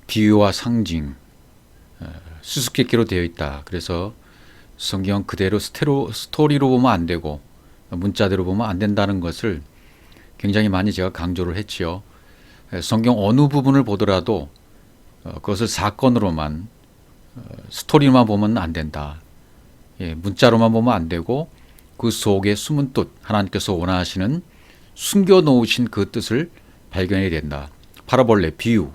비유와 상징, 수수께끼로 되어 있다. 그래서 성경 그대로 스토리로 보면 안 되고 문자대로 보면 안 된다는 것을 굉장히 많이 제가 강조를 했지요. 성경 어느 부분을 보더라도 그것을 사건으로만 스토리만 보면 안 된다. 문자로만 보면 안 되고 그 속에 숨은 뜻, 하나님께서 원하시는 숨겨놓으신 그 뜻을 발견해야 된다. 파라볼레, 비유,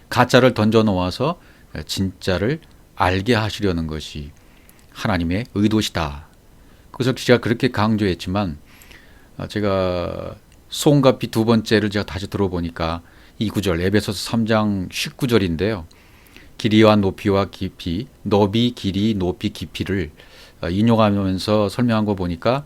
가짜를 던져 놓아서 진짜를 알게 하시려는 것이 하나님의 의도시다. 그래서 제가 그렇게 강조했지만 제가 소음과 빛 두 번째를 제가 다시 들어보니까 이 구절 에베소서 3장 19절인데요. 길이와 높이와 깊이, 너비, 길이, 높이, 깊이를 인용하면서 설명한 거 보니까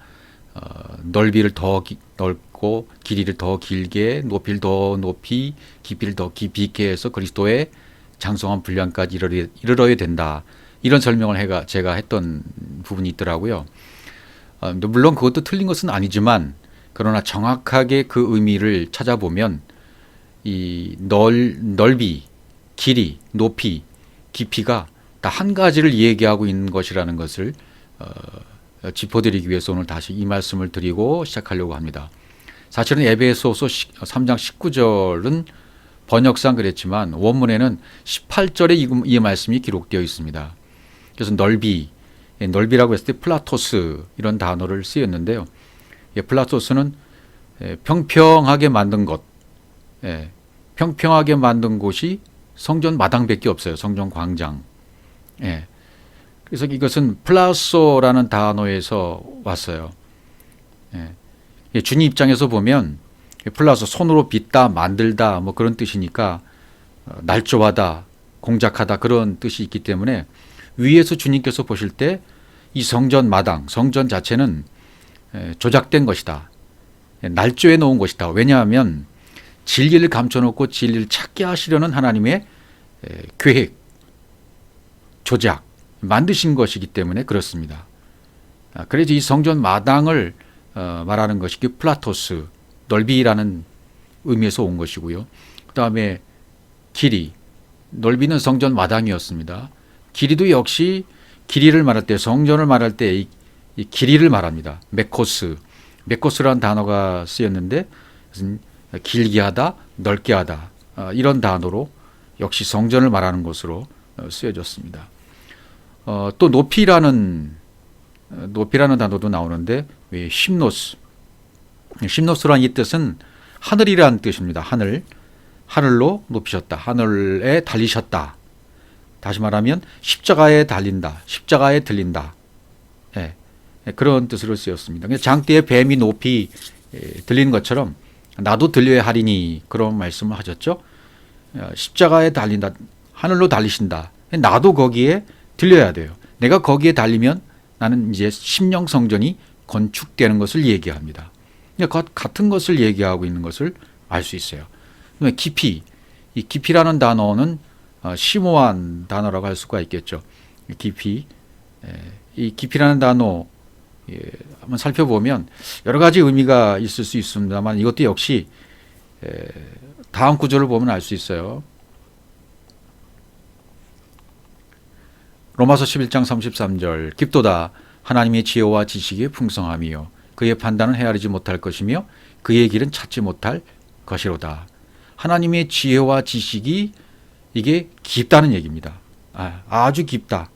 넓이를 더 넓고 길이를 더 길게, 높이를 더 높이, 깊이를 더 깊이 있게 해서 그리스도의 장성한 분량까지 이르러야 된다. 이런 설명을 제가 했던 부분이 있더라고요. 물론 그것도 틀린 것은 아니지만 그러나 정확하게 그 의미를 찾아보면 이 넓이, 길이, 높이, 깊이가 다 한 가지를 얘기하고 있는 것이라는 것을 짚어드리기 위해서 오늘 다시 이 말씀을 드리고 시작하려고 합니다. 사실은 에베소서 3장 19절은 번역상 그랬지만 원문에는 18절에 이 말씀이 기록되어 있습니다. 그래서 넓이라고 했을 때 플라토스 이런 단어를 쓰였는데요. 플라토스는 평평하게 만든 것, 평평하게 만든 곳이 성전 마당밖에 없어요. 성전 광장. 그래서 이것은 플라소라는 단어에서 왔어요. 주님 입장에서 보면 플라소, 손으로 빚다, 만들다 뭐 그런 뜻이니까 날조하다, 공작하다 그런 뜻이 있기 때문에 위에서 주님께서 보실 때 이 성전 마당, 성전 자체는 조작된 것이다. 날조해 놓은 것이다. 왜냐하면 진리를 감춰놓고 진리를 찾게 하시려는 하나님의 계획, 조작, 만드신 것이기 때문에 그렇습니다. 그래서 이 성전 마당을 말하는 것이 플라토스, 넓이라는 의미에서 온 것이고요. 그 다음에 길이, 넓이는 성전 마당이었습니다. 길이도 역시 길이를 말할 때, 성전을 말할 때 이 길이를 말합니다. 메코스라는 단어가 쓰였는데 길게 하다, 넓게 하다 이런 단어로 역시 성전을 말하는 것으로 쓰여졌습니다. 또 높이라는 단어도 나오는데 심노스라는 이 뜻은 하늘이라는 뜻입니다. 하늘로 높이셨다. 하늘에 달리셨다. 다시 말하면 십자가에 달린다. 십자가에 들린다. 그런 뜻으로 쓰였습니다. 장대에 뱀이 높이 들리는 것처럼 나도 들려야 하리니 그런 말씀을 하셨죠. 십자가에 달린다. 하늘로 달리신다. 나도 거기에 들려야 돼요. 내가 거기에 달리면 나는 이제 심령 성전이 건축되는 것을 얘기합니다. 같은 것을 얘기하고 있는 것을 알 수 있어요. 깊이, 이 깊이라는 단어는 심오한 단어라고 할 수가 있겠죠. 깊이, 이 깊이라는 단어 한번 살펴보면 여러 가지 의미가 있을 수 있습니다만 이것도 역시 다음 구절을 보면 알 수 있어요. 로마서 11장 33절 깊도다 하나님의 지혜와 지식이 풍성함이요 그의 판단은 헤아리지 못할 것이며 그의 길은 찾지 못할 것이로다. 하나님의 지혜와 지식이 이게 깊다는 얘기입니다. 아주 깊다.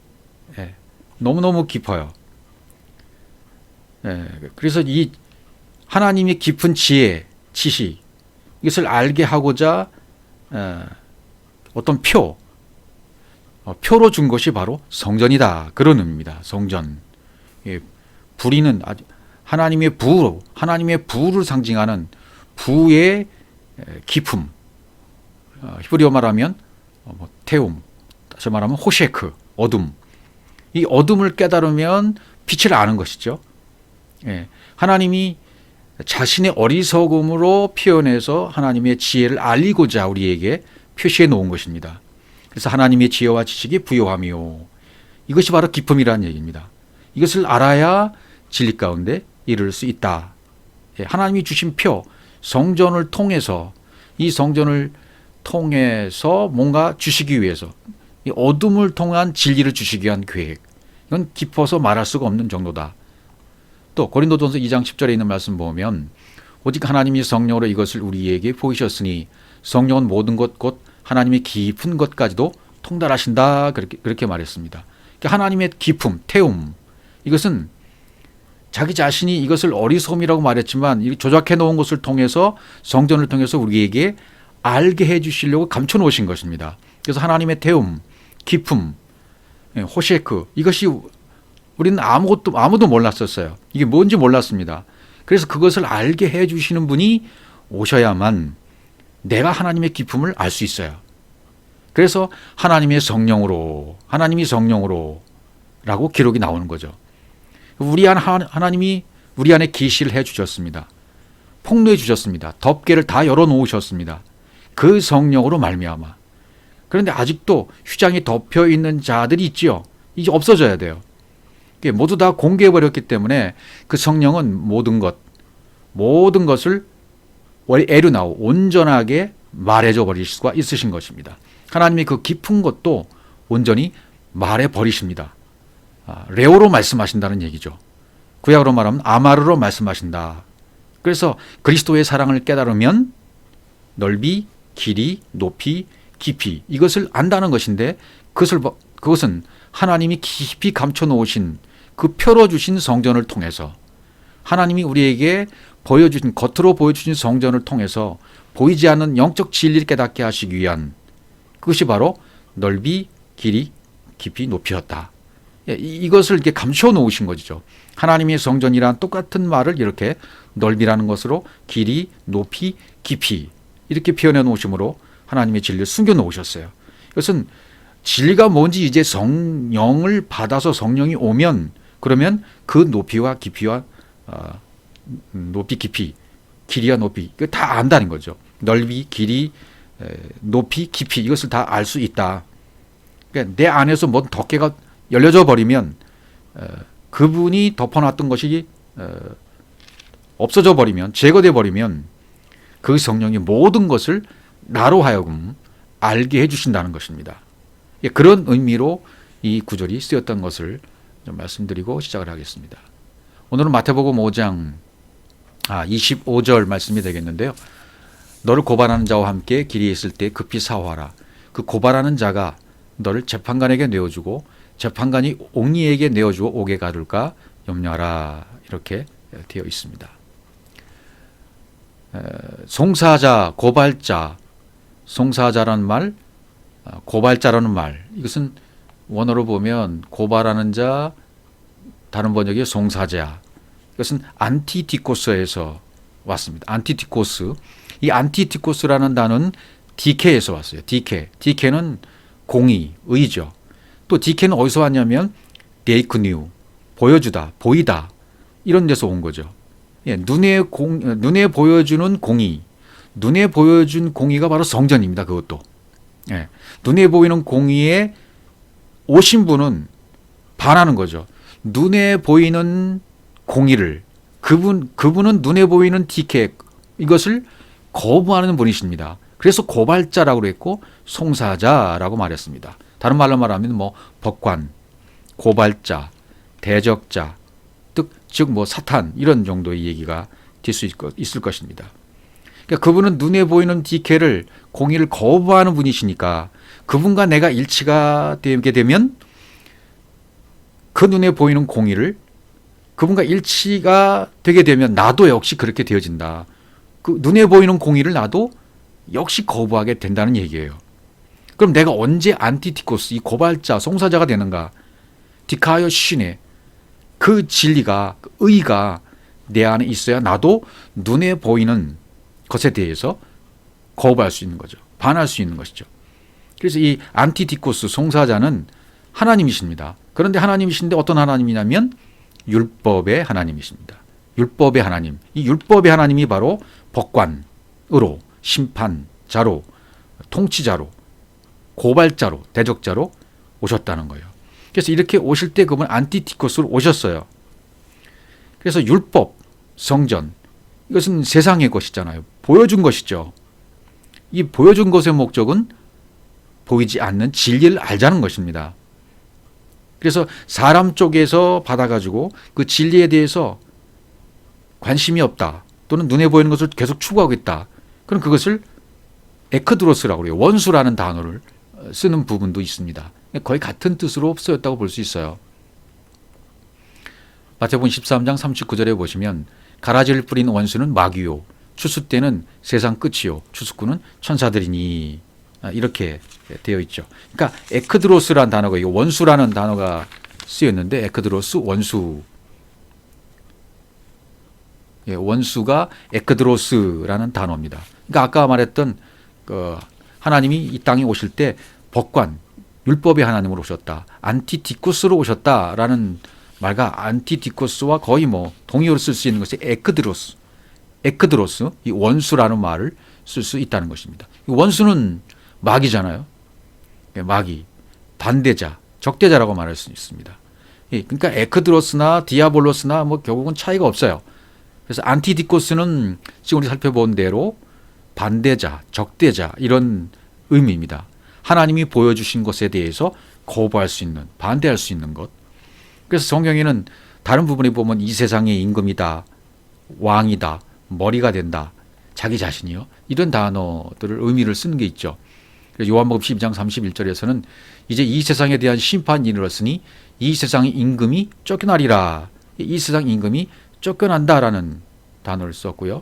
너무너무 깊어요. 그래서 이 하나님의 깊은 지혜, 지식 이것을 알게 하고자 어떤 표로 준 것이 바로 성전이다. 그런 의미입니다. 성전. 불이는 하나님의 부를 상징하는 부의 깊음. 히브리어 말하면 테움. 다시 말하면 호셰크, 어둠. 이 어둠을 깨달으면 빛을 아는 것이죠. 하나님이 자신의 어리석음으로 표현해서 하나님의 지혜를 알리고자 우리에게 표시해 놓은 것입니다. 그래서 하나님의 지혜와 지식이 부요함이요. 이것이 바로 기쁨이라는 얘기입니다. 이것을 알아야 진리 가운데 이룰 수 있다. 하나님이 주신 성전을 통해서 이 성전을 통해서 뭔가 주시기 위해서, 이 어둠을 통한 진리를 주시기 위한 계획, 이건 깊어서 말할 수가 없는 정도다. 또 고린도전서 2장 10절에 있는 말씀 보면 오직 하나님이 성령으로 이것을 우리에게 보이셨으니 성령은 모든 것 곧 하나님의 깊은 것까지도 통달하신다, 그렇게 말했습니다. 그러니까 하나님의 깊음, 태움, 이것은 자기 자신이 이것을 어리석음이라고 말했지만 조작해 놓은 것을 통해서, 성전을 통해서 우리에게 알게 해 주시려고 감춰 놓으신 것입니다. 그래서 하나님의 태움, 깊음, 호셰크, 이것이 우리는 아무도 몰랐었어요. 이게 뭔지 몰랐습니다. 그래서 그것을 알게 해 주시는 분이 오셔야만 내가 하나님의 깊음을 알 수 있어요. 그래서 하나님이 성령으로 라고 기록이 나오는 거죠. 하나님이 우리 안에 계시를 해 주셨습니다. 폭로해 주셨습니다. 덮개를 다 열어 놓으셨습니다. 그 성령으로 말미암아. 그런데 아직도 휘장이 덮여 있는 자들이 있지요. 이제 없어져야 돼요. 모두 다 공개해 버렸기 때문에 그 성령은 모든 것을 에르나오, 온전하게 말해줘 버릴 수가 있으신 것입니다. 하나님이 그 깊은 것도 온전히 말해 버리십니다. 레오로 말씀하신다는 얘기죠. 구약으로 말하면 아마르로 말씀하신다. 그래서 그리스도의 사랑을 깨달으면 넓이, 길이, 높이, 깊이, 이것을 안다는 것인데, 그것은 하나님이 깊이 감춰 놓으신 그 펴러주신 성전을 통해서, 하나님이 우리에게 겉으로 보여주신 성전을 통해서 보이지 않는 영적 진리를 깨닫게 하시기 위한, 그것이 바로 넓이, 길이, 깊이, 높이였다. 이것을 이렇게 감춰 놓으신 것이죠. 하나님의 성전이란 똑같은 말을 이렇게 넓이라는 것으로 길이, 높이, 깊이 이렇게 표현해 놓으심으로 하나님의 진리를 숨겨 놓으셨어요. 이것은 진리가 뭔지 이제 성령을 받아서 성령이 오면, 그러면 그 높이와 깊이와 높이, 깊이, 길이와 높이, 이거 다 안다는 거죠. 넓이, 길이, 높이, 깊이, 이것을 다 알 수 있다. 그러니까 내 안에서 뭔 덮개가 열려져 버리면, 그분이 덮어놨던 것이 없어져 버리면, 제거돼 버리면, 그 성령이 모든 것을 나로 하여금 알게 해주신다는 것입니다. 그런 의미로 이 구절이 쓰였던 것을 좀 말씀드리고 시작을 하겠습니다. 오늘은 마태복음 5장 25절 말씀이 되겠는데요. 너를 고발하는 자와 함께 길이 있을 때 급히 사화하라. 그 고발하는 자가 너를 재판관에게 내어주고 재판관이 옥리에게 내어주어 옥에 가둘까 염려하라. 이렇게 되어 있습니다. 송사자, 고발자, 송사자라는 말, 고발자라는 말, 이것은 원어로 보면 고발하는 자, 다른 번역이 송사자, 이것은 안티디코스에서 왔습니다. 안티디코스. 이 안티디코스라는 단어는 디케에서 왔어요. 디케는 공의, 의죠. 또 디케는 어디서 왔냐면 데이크뉴, 보여주다, 보이다, 이런 데서 온 거죠. 눈에 보여주는 공의, 눈에 보여준 공의가 바로 성전입니다. 그것도. 눈에 보이는 공의에 오신 분은 반하는 거죠. 눈에 보이는 공의를, 그분은 눈에 보이는 디케, 이것을 거부하는 분이십니다. 그래서 고발자라고 그랬고 송사자라고 말했습니다. 다른 말로 말하면 법관, 고발자, 대적자, 즉 사탄, 이런 정도의 얘기가 될 수 있을 것입니다. 그러니까 그분은 눈에 보이는 디케를, 공의를 거부하는 분이시니까 그분과 내가 일치가 되게 되면 그 눈에 보이는 공의를, 그분과 일치가 되게 되면 나도 역시 그렇게 되어진다. 그 눈에 보이는 공의를 나도 역시 거부하게 된다는 얘기예요. 그럼 내가 언제 안티디코스, 이 고발자, 송사자가 되는가? 디카여 신의 그 진리가, 그 의가 내 안에 있어야 나도 눈에 보이는 것에 대해서 거부할 수 있는 거죠. 반할 수 있는 것이죠. 그래서 이 안티디코스, 송사자는 하나님이십니다. 그런데 하나님이신데 어떤 하나님이냐면 율법의 하나님이십니다. 율법의 하나님. 이 율법의 하나님이 바로 법관으로, 심판자로, 통치자로, 고발자로, 대적자로 오셨다는 거예요. 그래서 이렇게 오실 때 그분 안티디코스로 오셨어요. 그래서 율법, 성전, 이것은 세상의 것이잖아요. 보여준 것이죠. 이 보여준 것의 목적은 보이지 않는 진리를 알자는 것입니다. 그래서 사람 쪽에서 받아가지고 그 진리에 대해서 관심이 없다, 또는 눈에 보이는 것을 계속 추구하고 있다, 그럼 그것을 에크드로스라고 그래요. 원수라는 단어를 쓰는 부분도 있습니다. 거의 같은 뜻으로 쓰였다고 볼 수 있어요. 마태복음 13장 39절에 보시면 가라지를 뿌린 원수는 마귀요, 추수 때는 세상 끝이요, 추수꾼은 천사들이니, 이렇게 되어 있죠. 그러니까 에크드로스라는 단어가, 원수라는 단어가 쓰였는데, 에크드로스, 원수. 원수가 에크드로스라는 단어입니다. 그러니까 아까 말했던 하나님이 이 땅에 오실 때 법관, 율법의 하나님으로 오셨다, 안티디코스로 오셨다라는 말과 안티디코스와 거의 동의어로 쓸 수 있는 것이 에크드로스, 이 원수라는 말을 쓸 수 있다는 것입니다. 원수는 마귀잖아요. 마귀, 반대자, 적대자라고 말할 수 있습니다. 그러니까 에크드로스나 디아볼로스나 결국은 차이가 없어요. 그래서 안티디코스는 지금 우리 살펴본 대로 반대자, 적대자, 이런 의미입니다. 하나님이 보여주신 것에 대해서 거부할 수 있는, 반대할 수 있는 것. 그래서 성경에는 다른 부분에 보면 이 세상의 임금이다, 왕이다, 머리가 된다, 자기 자신이요, 이런 단어들을 의미를 쓰는 게 있죠. 요한복음 12장 31절에서는 이제 이 세상에 대한 심판이 이르렀으니 이 세상의 임금이 쫓겨나리라, 이 세상 임금이 쫓겨난다라는 단어를 썼고요.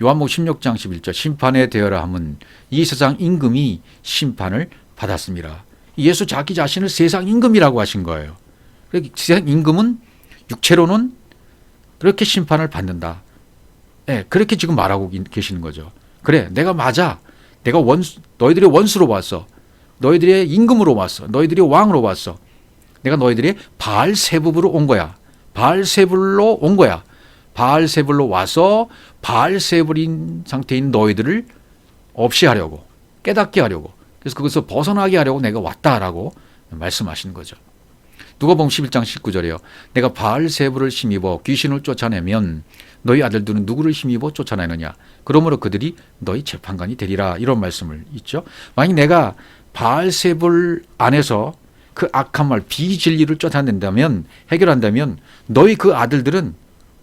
요한복음 16장 11절 심판에 대하라 함은 이 세상 임금이 심판을 받았습니다. 예수 자기 자신을 세상 임금이라고 하신 거예요. 세상 임금은 육체로는 그렇게 심판을 받는다. 그렇게 지금 말하고 계시는 거죠. 그래, 내가 맞아. 내가 너희들의 원수로 왔어. 너희들의 임금으로 왔어. 너희들의 왕으로 왔어. 내가 너희들의 바알세불로 온 거야. 바알세불로 온 거야. 바알세불로 와서 바알세불인 상태인 너희들을 없이 하려고, 깨닫게 하려고, 그래서 그것을 벗어나게 하려고 내가 왔다라고 말씀하시는 거죠. 누가복음 11장 19절이에요. 내가 바알세불을 힘입어 귀신을 쫓아내면 너희 아들들은 누구를 힘입어 쫓아내느냐? 그러므로 그들이 너희 재판관이 되리라. 이런 말씀을 있죠. 만약 내가 바알세불 안에서 그 악한 말, 비진리를 쫓아낸다면, 해결한다면 너희 그 아들들은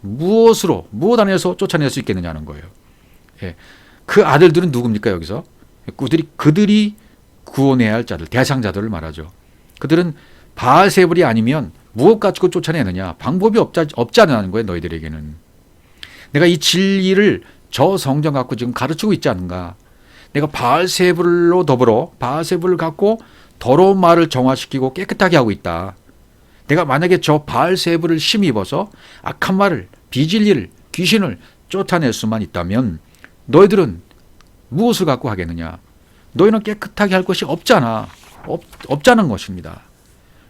무엇 안에서 쫓아낼 수 있겠느냐는 거예요. 그 아들들은 누굽니까? 여기서 그들이 구원해야 할 자들, 대상자들을 말하죠. 그들은 바알세불이 아니면 무엇 가지고 쫓아내느냐? 방법이 없자는 거예요. 너희들에게는. 내가 이 진리를 저 성경 갖고 지금 가르치고 있지 않은가? 내가 바알세불로 더불어 바알세불을 갖고 더러운 말을 정화시키고 깨끗하게 하고 있다. 내가 만약에 저 바알세불을 힘입어서 악한 말을, 비진리를, 귀신을 쫓아낼 수만 있다면 너희들은 무엇을 갖고 하겠느냐? 너희는 깨끗하게 할 것이 없잖아. 없자는 것입니다.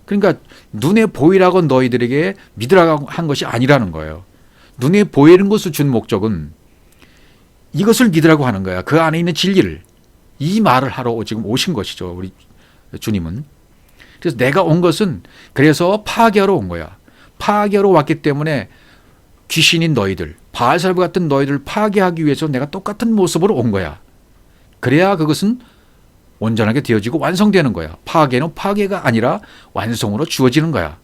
그러니까 눈에 보이라고 너희들에게 믿으라고 한 것이 아니라는 거예요. 눈에 보이는 것을 준 목적은 이것을 믿으라고 하는 거야. 그 안에 있는 진리를. 이 말을 하러 지금 오신 것이죠. 우리 주님은. 그래서 내가 온 것은 그래서 파괴하러 온 거야. 파괴하러 왔기 때문에 귀신인 너희들, 바알세불 같은 너희들을 파괴하기 위해서 내가 똑같은 모습으로 온 거야. 그래야 그것은 온전하게 되어지고 완성되는 거야. 파괴는 파괴가 아니라 완성으로 주어지는 거야.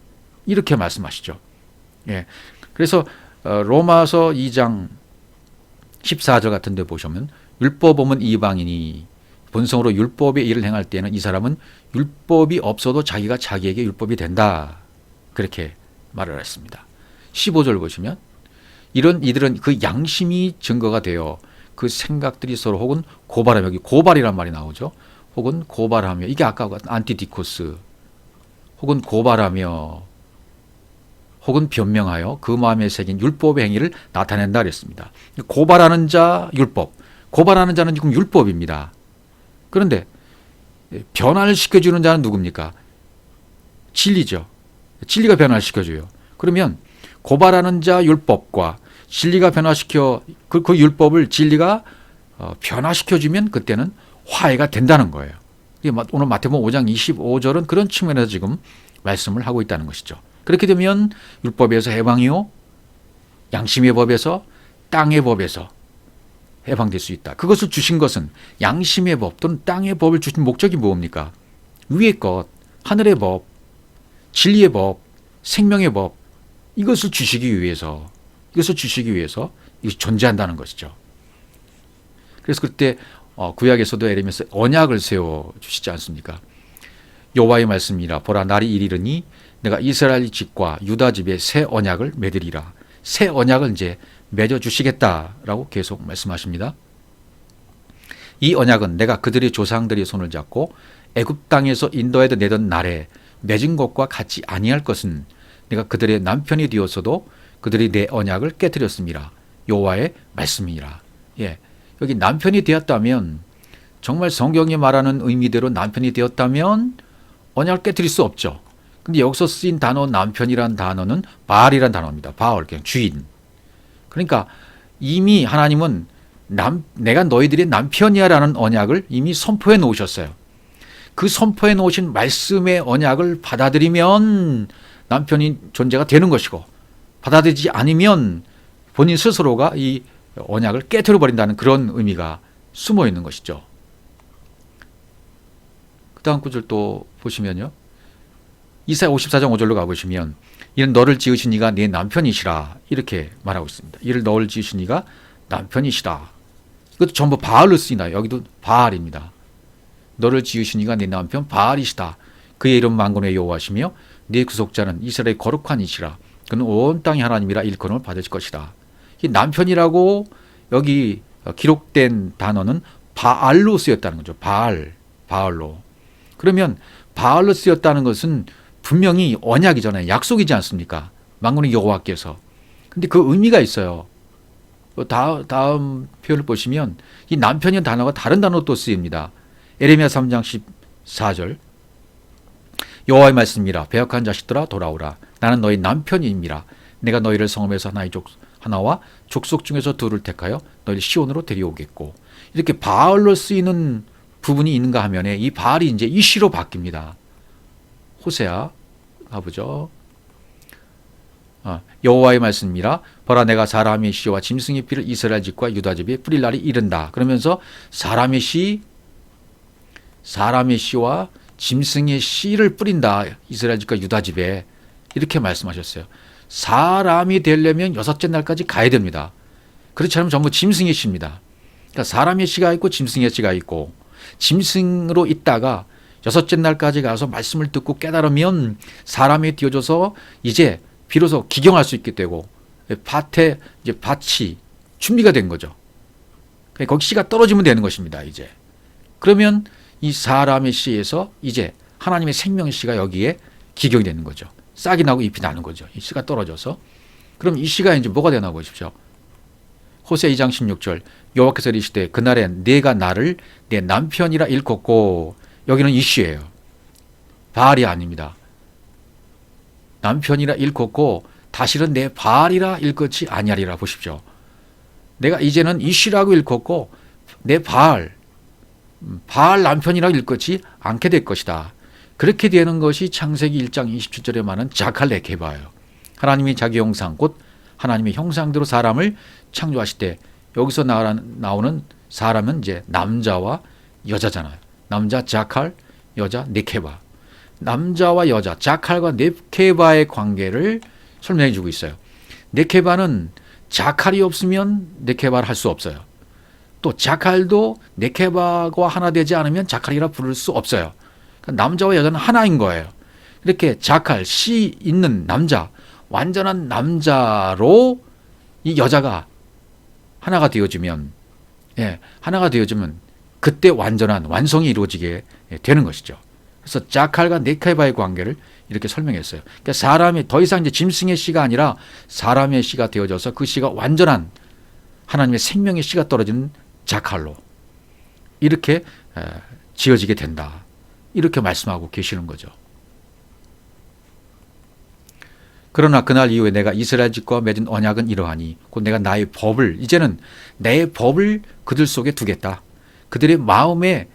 이렇게 말씀하시죠. 그래서 로마서 2장 14절 같은 데 보시면 율법범은 이방인이 본성으로 율법의 일을 행할 때는 이 사람은 율법이 없어도 자기가 자기에게 율법이 된다. 그렇게 말을 했습니다. 15절 보시면 이들은 그 양심이 증거가 되어 그 생각들이 서로 혹은 고발하며, 여기 고발이란 말이 나오죠. 혹은 고발하며, 이게 아까 안티디코스, 혹은 고발하며, 혹은 변명하여 그 마음에 새긴 율법의 행위를 나타낸다 그랬습니다. 고발하는 자 율법, 고발하는 자는 지금 율법입니다. 그런데 변화를 시켜주는 자는 누굽니까? 진리죠. 진리가 변화를 시켜줘요. 그러면 고발하는 자 율법과 진리가 변화시켜 그 율법을 진리가 변화시켜주면 그때는 화해가 된다는 거예요. 오늘 마태복음 5장 25절은 그런 측면에서 지금 말씀을 하고 있다는 것이죠. 그렇게 되면 율법에서 해방이요, 양심의 법에서, 땅의 법에서 해방될 수 있다. 그것을 주신 것은 양심의 법 또는 땅의 법을 주신 목적이 뭡니까? 위의 것, 하늘의 법, 진리의 법, 생명의 법, 이것을 주시기 위해서 이것이 존재한다는 것이죠. 그래서 그때 구약에서도 에레미야서 언약을 세워 주시지 않습니까? 여호와의 말씀이라 보라 날이 이르리니 내가 이스라엘 집과 유다 집에 새 언약을 맺으리라. 새 언약을 이제 맺어 주시겠다라고 계속 말씀하십니다. 이 언약은 내가 그들의 조상들의 손을 잡고 애굽 땅에서 인도에도 내던 날에 맺은 것과 같이 아니할 것은 내가 그들의 남편이 되었어도 그들이 내 언약을 깨뜨렸습니다. 여호와의 말씀이라. 예, 여기 남편이 되었다면 정말 성경이 말하는 의미대로 남편이 되었다면 언약을 깨뜨릴 수 없죠. 근데 여기서 쓰인 단어 남편이란 단어는 바알이란 단어입니다. 바알, 그냥 주인. 그러니까 이미 하나님은 내가 너희들의 남편이야라는 언약을 이미 선포해 놓으셨어요. 그 선포해 놓으신 말씀의 언약을 받아들이면 남편이 존재가 되는 것이고, 받아들이지 않으면 본인 스스로가 이 언약을 깨뜨려 버린다는 그런 의미가 숨어 있는 것이죠. 그 다음 구절 또 보시면요, 이사야 54장 5절로 가보시면 이는 너를 지으신 이가 네 남편이시라 이렇게 말하고 있습니다. 이를 너를 지으신 이가 남편이시라. 이것도 전부 바알로 쓰이나요? 여기도 바알입니다. 너를 지으신 이가 네 남편 바알이시다. 그의 이름 만군의 여호와시며 네 구속자는 이스라엘의 거룩한 이시라. 그는 온 땅의 하나님이라 일컬음을 받을 것이다. 이 남편이라고 여기 기록된 단어는 바알로 쓰였다는 거죠. 바알로. 그러면 바알로 쓰였다는 것은 분명히 언약이잖아요. 약속이지 않습니까? 만군의 여호와께서. 근데 그 의미가 있어요. 다음 표현을 보시면 이 남편이라는 단어가 다른 단어로 또 쓰입니다. 에레미야 3장 14절 여호와의 말씀이라 배역한 자식들아 돌아오라. 나는 너희 남편임이라. 내가 너희를 성읍에서 하나와 족속 중에서 둘을 택하여 너희를 시온으로 데려오겠고. 이렇게 바알로 쓰이는 부분이 있는가 하면에 이 바알이 이제 이시로 바뀝니다. 호세아 가보죠. 여호와의 말씀이라 보라 내가 사람의 씨와 짐승의 피를 이스라엘 집과 유다 집에 뿌릴 날이 이른다. 그러면서 사람의 씨와 짐승의 씨를 뿌린다. 이스라엘 집과 유다 집에 이렇게 말씀하셨어요. 사람이 되려면 여섯째 날까지 가야 됩니다. 그렇지 않으면 전부 짐승의 씨입니다. 그러니까 사람의 씨가 있고 짐승의 씨가 있고, 짐승으로 있다가 여섯째 날까지 가서 말씀을 듣고 깨달으면 사람이 되어져서 이제 비로소 기경할 수 있게 되고 밭에 이제 밭이 준비가 된 거죠. 거기 씨가 떨어지면 되는 것입니다. 이제 그러면 이 사람의 씨에서 이제 하나님의 생명의 씨가 여기에 기경이 되는 거죠. 싹이 나고 잎이 나는 거죠. 이 씨가 떨어져서. 그럼 이 씨가 이제 뭐가 되나 보십시오. 호세 2장 16절 여호와께서 이르시되 그날에 내가 나를 내 남편이라 일컫고, 여기는 이 씨예요. 바알이 아닙니다. 남편이라 일컫고 다시는 내 바알이라 일컫지 아니하리라. 보십시오. 내가 이제는 이 씨라고 일컫고 내 바알 남편이라고 일컫지 않게 될 것이다. 그렇게 되는 것이 창세기 1장 27절에 말하는 자칼 네케바예요. 하나님이 자기 형상 곧 하나님의 형상대로 사람을 창조하실 때 여기서 나오는 사람은 이제 남자와 여자잖아요. 남자 자칼, 여자 네케바. 남자와 여자 자칼과 네케바의 관계를 설명해 주고 있어요. 네케바는 자칼이 없으면 네케바를 할 수 없어요. 또 자칼도 네케바와 하나 되지 않으면 자칼이라 부를 수 없어요. 그러니까 남자와 여자는 하나인 거예요. 이렇게 자칼, 씨 있는 남자, 완전한 남자로 이 여자가 하나가 되어지면, 그때 완전한 완성이 이루어지게 되는 것이죠. 그래서 자칼과 네케바의 관계를 이렇게 설명했어요. 그러니까 사람이 더 이상 이제 짐승의 씨가 아니라 사람의 씨가 되어져서 그 씨가 완전한 하나님의 생명의 씨가 떨어지는 자칼로 이렇게 지어지게 된다. 이렇게 말씀하고 계시는 거죠. 그러나 그날 이후에 내가 이스라엘 집과 맺은 언약은 이러하니 곧 내가 나의 법을, 이제는 내 법을 그들 속에 두겠다. 그들의 마음에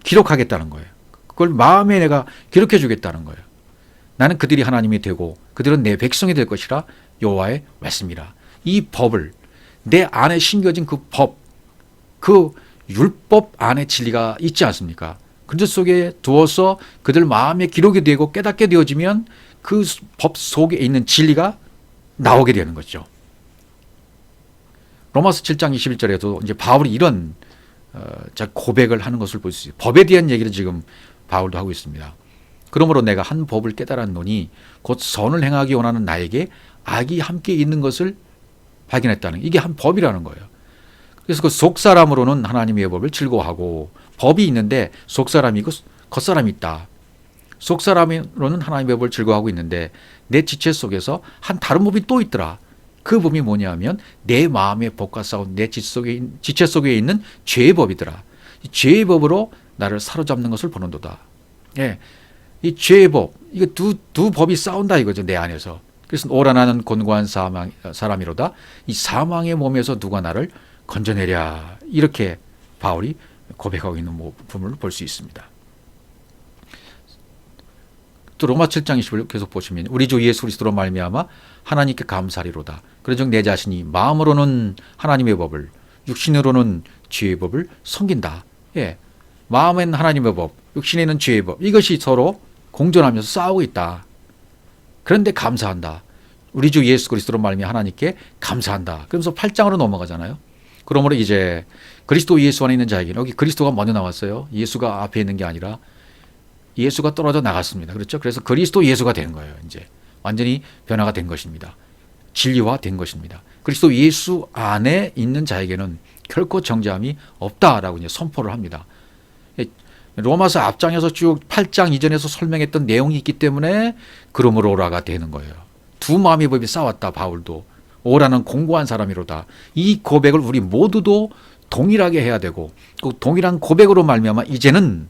기록하겠다는 거예요. 그걸 마음에 내가 기록해 주겠다는 거예요. 나는 그들이 하나님이 되고 그들은 내 백성이 될 것이라 여호와의 말씀이라. 이 법을, 내 안에 심겨진 그 법, 그 율법 안에 진리가 있지 않습니까? 그들 속에 두어서 그들 마음에 기록이 되고 깨닫게 되어지면 그 법 속에 있는 진리가 나오게 되는 거죠. 로마서 7장 21절에도 이제 바울이 이런 고백을 하는 것을 볼 수 있어요. 법에 대한 얘기를 지금 바울도 하고 있습니다. 그러므로 내가 한 법을 깨달았노니 곧 선을 행하기 원하는 나에게 악이 함께 있는 것을 발견했다는, 이게 한 법이라는 거예요. 그래서 그 속사람으로는 하나님의 법을 즐거워하고, 법이 있는데 속사람이 있고 겉사람이 있다. 속사람으로는 하나님의 법을 즐거워하고 있는데 내 지체 속에서 한 다른 법이 또 있더라. 그 법이 뭐냐면 내 마음의 법과 싸운 내 지체 속에 있는 죄의 법이더라. 이 죄의 법으로 나를 사로잡는 것을 보는도다. 예, 이 죄의 법, 이거 두 법이 싸운다 이거죠, 내 안에서. 그래서 오라 나는 곤고한 사람이로다. 이 사망의 몸에서 누가 나를 건져내랴. 이렇게 바울이 고백하고 있는 부분을 볼 수 있습니다. 또 로마 7장 20을 계속 보시면 우리 주 예수 그리스도로 말미암아 하나님께 감사리로다. 그런즉 내 자신이 마음으로는 하나님의 법을, 육신으로는 죄의 법을 섬긴다. 예, 마음엔 하나님의 법, 육신에는 죄의 법, 이것이 서로 공존하면서 싸우고 있다. 그런데 감사한다. 우리 주 예수 그리스도로 말미암아 하나님께 감사한다. 그러면서 8장으로 넘어가잖아요. 그러므로 이제 그리스도 예수 안에 있는 자에게는, 여기 그리스도가 먼저 나왔어요. 예수가 앞에 있는 게 아니라 예수가 떨어져 나갔습니다. 그렇죠? 그래서 그리스도 예수가 되는 거예요. 이제 완전히 변화가 된 것입니다. 진리화된 것입니다. 그리스도 예수 안에 있는 자에게는 결코 정죄함이 없다라고 이제 선포를 합니다. 로마서 앞장에서 쭉 8장 이전에서 설명했던 내용이 있기 때문에 그러므로 오라가 되는 거예요. 두 마음의 법이 싸웠다. 바울도 오라는 공고한 사람이로다. 이 고백을 우리 모두도 동일하게 해야 되고, 그 동일한 고백으로 말미암아 이제는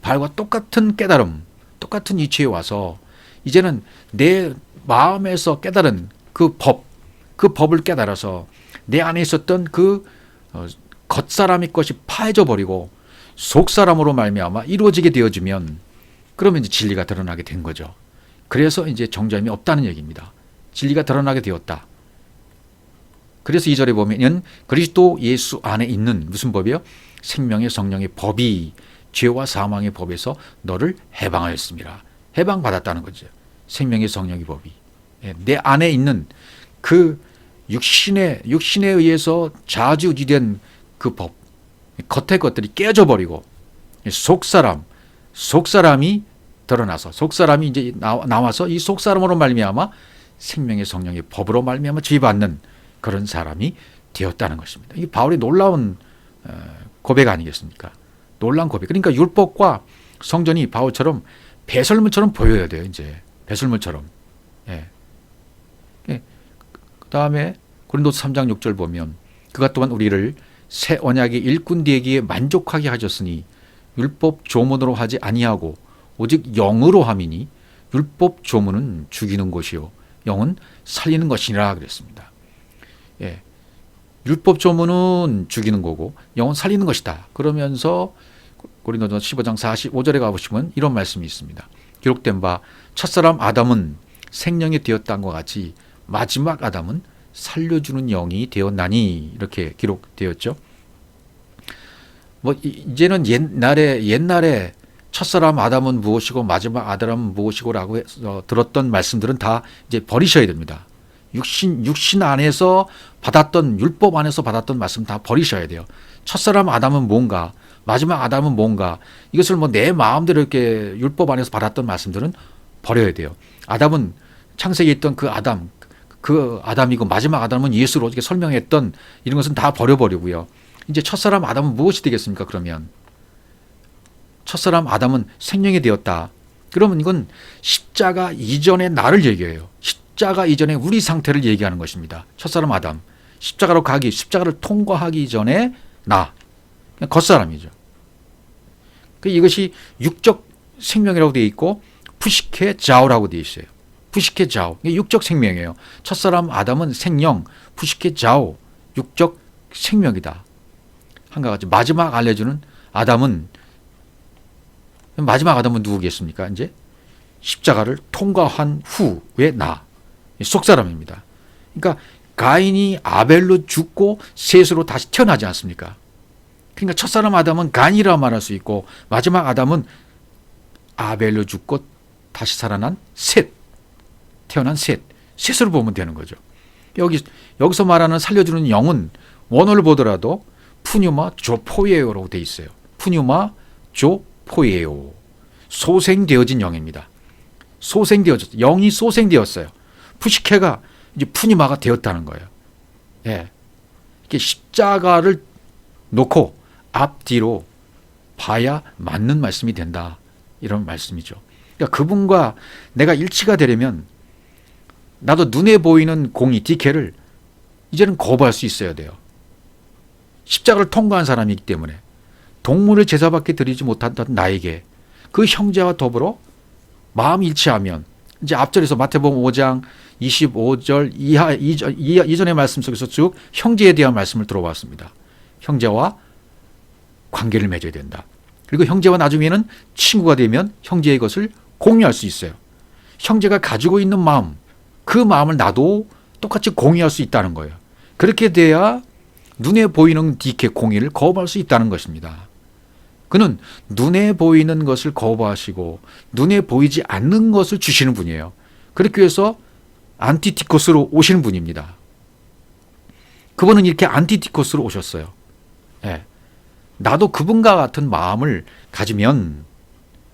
바울과 똑같은 깨달음, 똑같은 이치에 와서 이제는 내 마음에서 깨달은 그 법을 깨달아서 내 안에 있었던 그 겉사람의 것이 파해져 버리고 속사람으로 말미암아 이루어지게 되어지면, 그러면 이제 진리가 드러나게 된 거죠. 그래서 이제 정죄함이 없다는 얘기입니다. 진리가 드러나게 되었다. 그래서 2절에 보면 그리스도 예수 안에 있는 무슨 법이요? 생명의 성령의 법이 죄와 사망의 법에서 너를 해방하였습니다. 해방받았다는 거죠. 생명의 성령의 법이. 내 안에 있는 그 육신에 의해서 좌지우지된 그 법, 겉의 것들이 깨져 버리고 속사람이 드러나서, 속사람이 이제 나와서 이 속사람으로 말미암아 생명의 성령의 법으로 말미암아 지받는 그런 사람이 되었다는 것입니다. 이게 바울의 놀라운 고백 아니겠습니까? 놀라운 고백. 그러니까 율법과 성전이 바울처럼 배설물처럼 보여야 돼요. 이제 배설물처럼. 예. 그 다음에 고린도서 3장 6절 보면 그가 또한 우리를 새 언약의 일꾼 되기에 만족하게 하셨으니 율법 조문으로 하지 아니하고 오직 영으로 함이니 율법 조문은 죽이는 것이요 영은 살리는 것이니라 그랬습니다. 예. 율법 조문은 죽이는 거고 영은 살리는 것이다. 그러면서 고린도서 15장 45절에 가보시면 이런 말씀이 있습니다. 기록된 바 첫사람 아담은 생명이 되었다는 것 같이 마지막 아담은 살려주는 영이 되었나니, 이렇게 기록되었죠. 이제는 옛날에 첫사람 아담은 무엇이고 마지막 아담은 무엇이고라고 해서 들었던 말씀들은 다 이제 버리셔야 됩니다. 육신 안에서 받았던, 율법 안에서 받았던 말씀 다 버리셔야 돼요. 첫사람 아담은 뭔가, 마지막 아담은 뭔가, 이것을 내 마음대로 이렇게 율법 안에서 받았던 말씀들은 버려야 돼요. 아담은 창세기에 있던 그 아담이고 마지막 아담은 예수로 이렇게 설명했던 이런 것은 다 버려버리고요. 이제 첫사람 아담은 무엇이 되겠습니까? 그러면 첫사람 아담은 생명이 되었다. 그러면 이건 십자가 이전의 나를 얘기해요. 십자가 이전의 우리 상태를 얘기하는 것입니다. 첫사람 아담, 십자가를 통과하기 전에 나, 그냥 겉사람이죠. 이것이 육적 생명이라고 되어 있고 푸시케 자오라고 되어 있어요. 푸시케 자오, 이게 육적 생명이에요. 첫사람 아담은 생령, 푸시케 자오, 육적 생명이다. 한가 같이 마지막 알려주는 아담은, 마지막 아담은 누구겠습니까? 이제 십자가를 통과한 후의 나, 속사람입니다. 그러니까 가인이 아벨로 죽고 셋으로 다시 태어나지 않습니까? 그러니까 첫사람 아담은 가인이라 말할 수 있고 마지막 아담은 아벨로 죽고 다시 살아난 셋, 태어난 셋으로 보면 되는 거죠. 여기서 말하는 살려주는 영은 원어를 보더라도 푸뉴마 조포예요라고 돼 있어요. 푸뉴마 조포예요. 소생되어진 영입니다. 영이 소생되었어요. 푸시케가 이제 푸뉴마가 되었다는 거예요. 예. 이렇게 십자가를 놓고 앞뒤로 봐야 맞는 말씀이 된다. 이런 말씀이죠. 그러니까 그분과 내가 일치가 되려면 나도 눈에 보이는 공의, 디케를 이제는 거부할 수 있어야 돼요. 십자가를 통과한 사람이기 때문에 동물을 제사받게 드리지 못한다는 나에게 그 형제와 더불어 마음이 일치하면 이제 앞절에서 마태복음 5장 25절 이전의 말씀 속에서 쭉 형제에 대한 말씀을 들어봤습니다. 형제와 관계를 맺어야 된다. 그리고 형제와 나중에는 친구가 되면 형제의 것을 공유할 수 있어요. 형제가 가지고 있는 마음, 그 마음을 나도 똑같이 공유할 수 있다는 거예요. 그렇게 돼야 눈에 보이는 디케 공의를 거부할 수 있다는 것입니다. 그는 눈에 보이는 것을 거부하시고 눈에 보이지 않는 것을 주시는 분이에요. 그렇게 해서 안티티코스로 오시는 분입니다. 그분은 이렇게 안티티코스로 오셨어요. 예. 나도 그분과 같은 마음을 가지면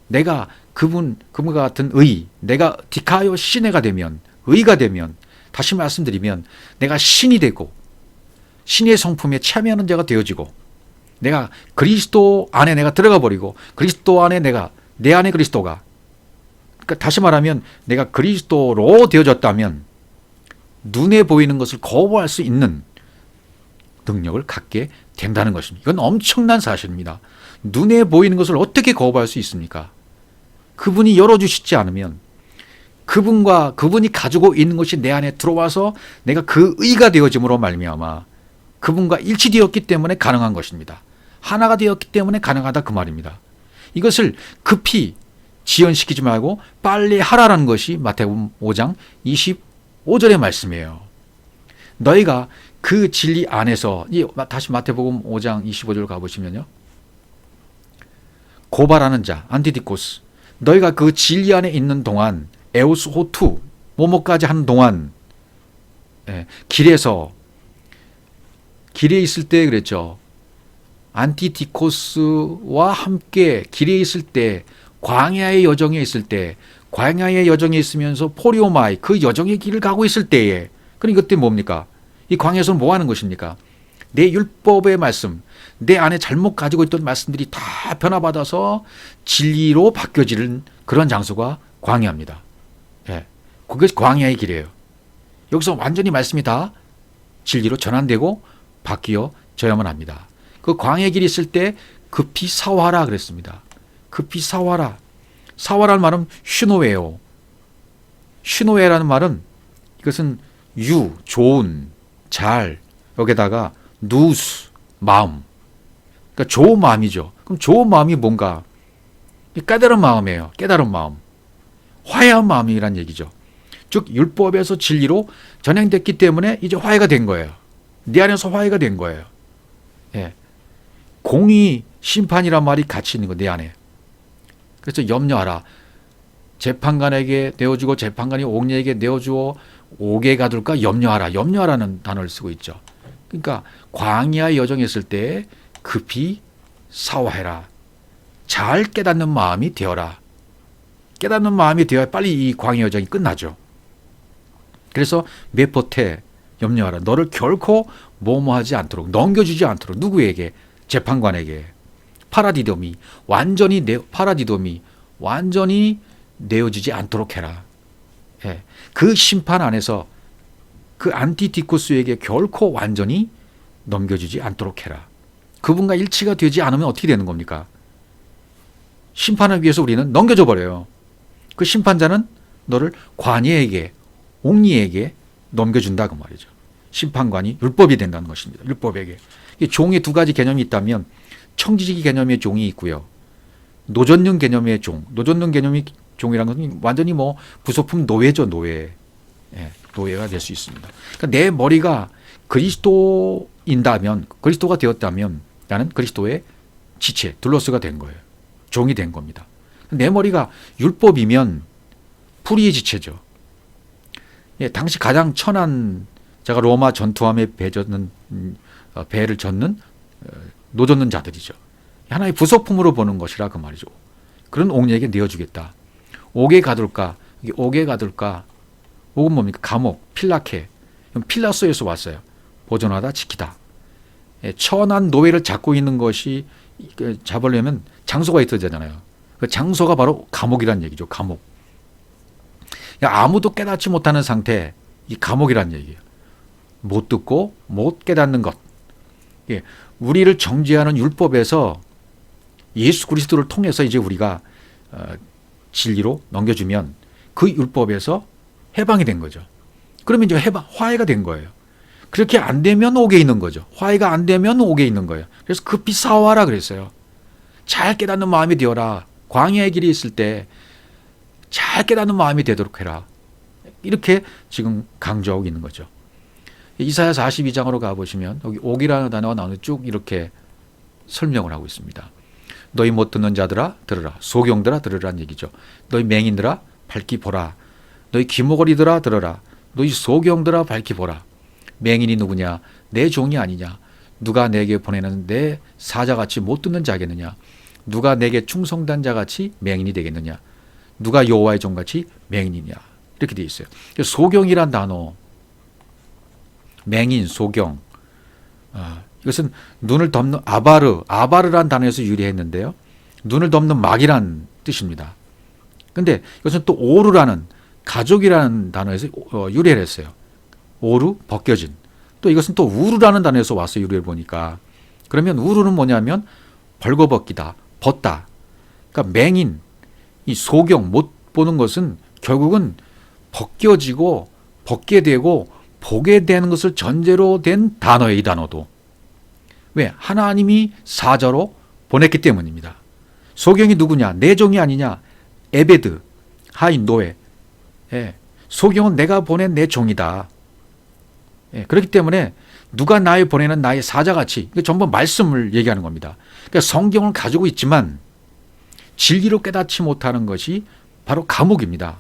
내가 그분과 같은 내가 디카요 시네가 되면, 의가 되면, 다시 말씀드리면 내가 신이 되고 신의 성품에 참여하는 자가 되어지고 내가 그리스도 안에 내가 들어가 버리고 그리스도 안에 내 안에 그리스도가, 그러니까 다시 말하면 내가 그리스도로 되어졌다면 눈에 보이는 것을 거부할 수 있는 능력을 갖게 된다는 것입니다. 이건 엄청난 사실입니다. 눈에 보이는 것을 어떻게 거부할 수 있습니까? 그분이 열어주시지 않으면 그분이 가지고 있는 것이 내 안에 들어와서 내가 그 의가 되어짐으로 말미암아 그분과 일치되었기 때문에 가능한 것입니다. 하나가 되었기 때문에 가능하다 그 말입니다. 이것을 급히 지연시키지 말고 빨리 하라라는 것이 마태복음 5장 25절의 말씀이에요. 너희가 그 진리 안에서, 다시 마태복음 5장 25절 가보시면요. 고발하는 자, 안티디코스. 너희가 그 진리 안에 있는 동안, 에우스 호투, 뭐뭐까지 하는 동안, 길에 있을 때 그랬죠. 안티디코스와 함께 길에 있을 때, 광야의 여정에 있을 때, 광야의 여정에 있으면서 포리오마이, 그 여정의 길을 가고 있을 때에, 그럼 이것 때문에 뭡니까? 이 광야에서는 뭐 하는 것입니까? 내 율법의 말씀, 내 안에 잘못 가지고 있던 말씀들이 다 변화받아서 진리로 바뀌어지는 그런 장소가 광야입니다. 예, 그것이 광야의 길이에요. 여기서 완전히 말씀이 다 진리로 전환되고 바뀌어져야만 합니다. 그 광야의 길이 있을 때 급히 사와라 그랬습니다. 급히 사와라. 사와라는 말은 슈노웨요. 슈노웨라는 말은 이것은 좋은, 잘, 여기다가 누스, 마음. 그러니까 좋은 마음이죠. 그럼 좋은 마음이 뭔가? 깨달은 마음이에요. 깨달은 마음. 화해한 마음이란 얘기죠. 즉 율법에서 진리로 전행됐기 때문에 이제 화해가 된 거예요. 내 안에서 화해가 된 거예요. 예. 공의, 심판이란 말이 같이 있는 거, 내 안에. 그래서 염려하라. 재판관에게 내어주고 재판관이 옥녀에게 내어주어 옥에 가둘까 염려하라. 염려하라는 단어를 쓰고 있죠. 그러니까 광야의 여정에 있을 때 급히 사화해라. 잘 깨닫는 마음이 되어라. 깨닫는 마음이 되어야 빨리 이 광야 여정이 끝나죠. 그래서 메포테 염려하라. 너를 결코 뭐뭐하지 않도록, 넘겨주지 않도록. 누구에게? 재판관에게. 파라디도미 완전히 내어주지 않도록 해라. 예. 그 심판 안에서 그 안티디코스에게 결코 완전히 넘겨주지 않도록 해라. 그분과 일치가 되지 않으면 어떻게 되는 겁니까? 심판을 위해서 우리는 넘겨줘 버려요. 그 심판자는 너를 관예에게, 옥리에게 넘겨준다 그 말이죠. 심판관이 율법이 된다는 것입니다. 율법에게. 종의 두 가지 개념이 있다면 청지기 개념의 종이 있고요. 노전능 개념의 종. 노전능 개념의 종이라는 건 완전히 부속품 노예죠. 노예. 예, 노예가 될 수 있습니다. 그러니까 내 머리가 그리스도가 되었다면 그리스도의 지체, 둘러스가 된 거예요. 종이 된 겁니다. 내 머리가 율법이면 불의의 지체죠. 예, 당시 가장 천한 자가 로마 전투함에 배를 젓는 노젓는 자들이죠. 하나의 부속품으로 보는 것이라 그 말이죠. 그런 옥에게 내어주겠다. 옥에 가둘까? 옥에 가둘까? 옥은 뭡니까? 감옥, 필라케. 필라소에서 왔어요. 보존하다, 지키다. 예, 천한 노예를 잡고 있는 것이 잡으려면 장소가 있어야 되잖아요. 그 장소가 바로 감옥이란 얘기죠. 감옥. 아무도 깨닫지 못하는 상태, 이 감옥이란 얘기예요. 못 듣고 못 깨닫는 것. 예, 우리를 정죄하는 율법에서 예수 그리스도를 통해서 이제 우리가 진리로 넘겨주면 그 율법에서 해방이 된 거죠. 그러면 이제 화해가 된 거예요. 그렇게 안 되면 옥에 있는 거죠. 화해가 안 되면 옥에 있는 거예요. 그래서 급히 사와라 그랬어요. 잘 깨닫는 마음이 되어라. 광야의 길이 있을 때 잘 깨닫는 마음이 되도록 해라. 이렇게 지금 강조하고 있는 거죠. 이사야 42장으로 가보시면 여기 옥이라는 단어가 나오는데 쭉 이렇게 설명을 하고 있습니다. 너희 못 듣는 자들아 들으라. 소경들아 들으라는 얘기죠. 너희 맹인들아 밝히 보라. 너희 귀머거리들아 들으라. 너희 소경들아 밝히 보라. 맹인이 누구냐? 내 종이 아니냐? 누가 내게 보내는 내 사자같이 못 듣는 자겠느냐? 누가 내게 충성된 자같이 맹인이 되겠느냐? 누가 여호와의 종같이 맹인이냐? 이렇게 되어 있어요. 소경이란 단어, 맹인, 소경, 이것은 눈을 덮는 아바르란 단어에서 유래했는데요. 눈을 덮는 막이란 뜻입니다. 그런데 이것은 또 오르라는 가족이라는 단어에서 유래를 했어요. 오르, 벗겨진. 또 이것은 또 우르라는 단어에서 왔어요. 유래를 보니까. 그러면 우르는 뭐냐면 벌거벗기다, 벗다. 그러니까 맹인, 이 소경, 못 보는 것은 결국은 벗겨지고 벗게 되고 보게 되는 것을 전제로 된 단어예요. 이 단어도. 왜? 하나님이 사자로 보냈기 때문입니다. 소경이 누구냐? 내 종이 아니냐? 에베드, 하인, 노예. 예. 소경은 내가 보낸 내 종이다. 예. 그렇기 때문에 누가 나의 보내는 나의 사자같이, 전부 말씀을 얘기하는 겁니다. 그러니까 성경을 가지고 있지만 진리로 깨닫지 못하는 것이 바로 감옥입니다.